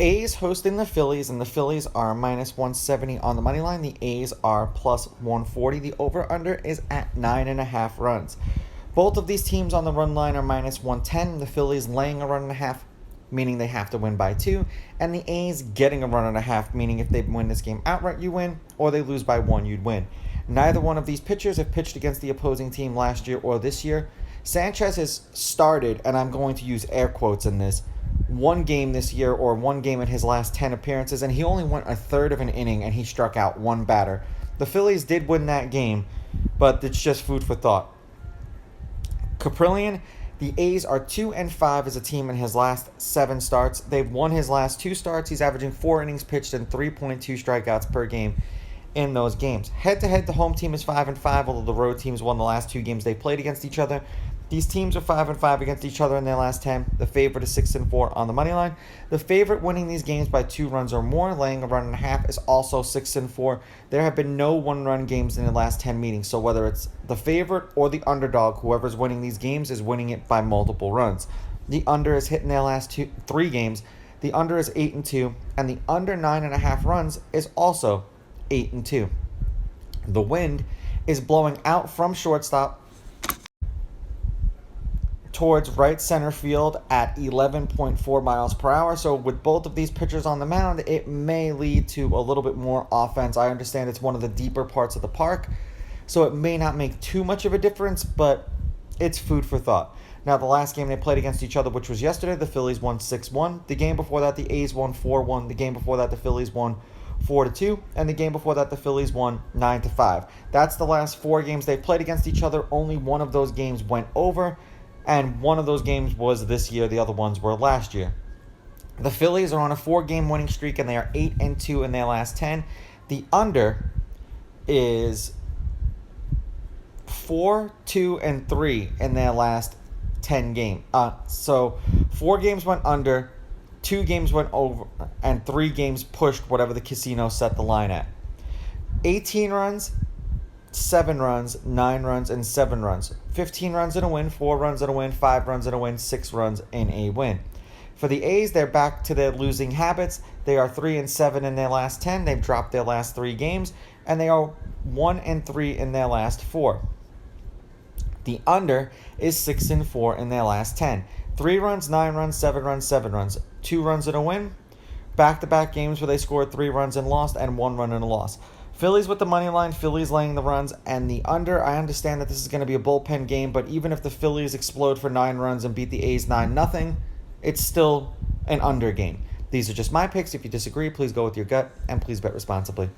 A's hosting the Phillies, and the Phillies are minus 170 on the money line. The A's are plus 140. The over-under is at 9.5 runs. Both of these teams on the run line are minus 110. The Phillies laying a run and a half, meaning they have to win by 2. And the A's getting a run and a half, meaning if they win this game outright, you win, or they lose by 1, you'd win. Neither one of these pitchers have pitched against the opposing team last year or this year. Sanchez has started, and I'm going to use air quotes in this, one game this year or one game in his last 10 appearances, and he only went a third of an inning and he struck out one batter. The Phillies did win that game, but it's just food for thought. Caprillion, the A's are 2-5 as a team in his last 7 starts. They've won his last 2 starts. He's averaging 4 innings pitched and 3.2 strikeouts per game in those games. Head-to-head, the home team is 5-5, although the road teams won the last 2 games they played against each other. These teams are 5-5 against each other in their last 10. The favorite is 6-4 on the money line. The favorite winning these games by 2 runs or more, laying a run and a half, is also 6-4. There have been no 1-run games in the last 10 meetings, so whether it's the favorite or the underdog, whoever's winning these games is winning it by multiple runs. The under is hit in their last 3 games. The under is 8-2, and the under 9.5 runs is also 8-2. The wind is blowing out from shortstop towards right center field at 11.4 miles per hour. So with both of these pitchers on the mound, it may lead to a little bit more offense. I understand it's one of the deeper parts of the park, so it may not make too much of a difference, but it's food for thought. Now, the last game they played against each other, which was yesterday, the Phillies won 6-1. The game before that, the A's won 4-1. The game before that, the Phillies won 4-2, and the game before that, the Phillies won 9-5. That's the last 4 games they've played against each other. Only one of those games went over, and one of those games was this year. The other ones were last year. The Phillies are on a 4-game winning streak, and they are 8-2 in their last 10. The under is 4-2-3 in their last 10 games. So 4 games went under, 2 games went over, and 3 games pushed whatever the casino set the line at. 18 runs, 7 runs, 9 runs, and 7 runs. 15 runs in a win, 4 runs in a win, 5 runs in a win, 6 runs in a win. For the A's, they're back to their losing habits. They are 3-7 in their last 10. They've dropped their last 3 games, and they are 1-3 in their last 4. The under is 6-4 in their last 10. 3 runs, 9 runs, 7 runs, 7 runs. 2 runs in a win. Back-to-back games where they scored 3 runs and lost, and 1 run in a loss. Phillies with the money line, Phillies laying the runs, and the under. I understand that this is going to be a bullpen game, but even if the Phillies explode for 9 runs and beat the A's 9-0, it's still an under game. These are just my picks. If you disagree, please go with your gut, and please bet responsibly.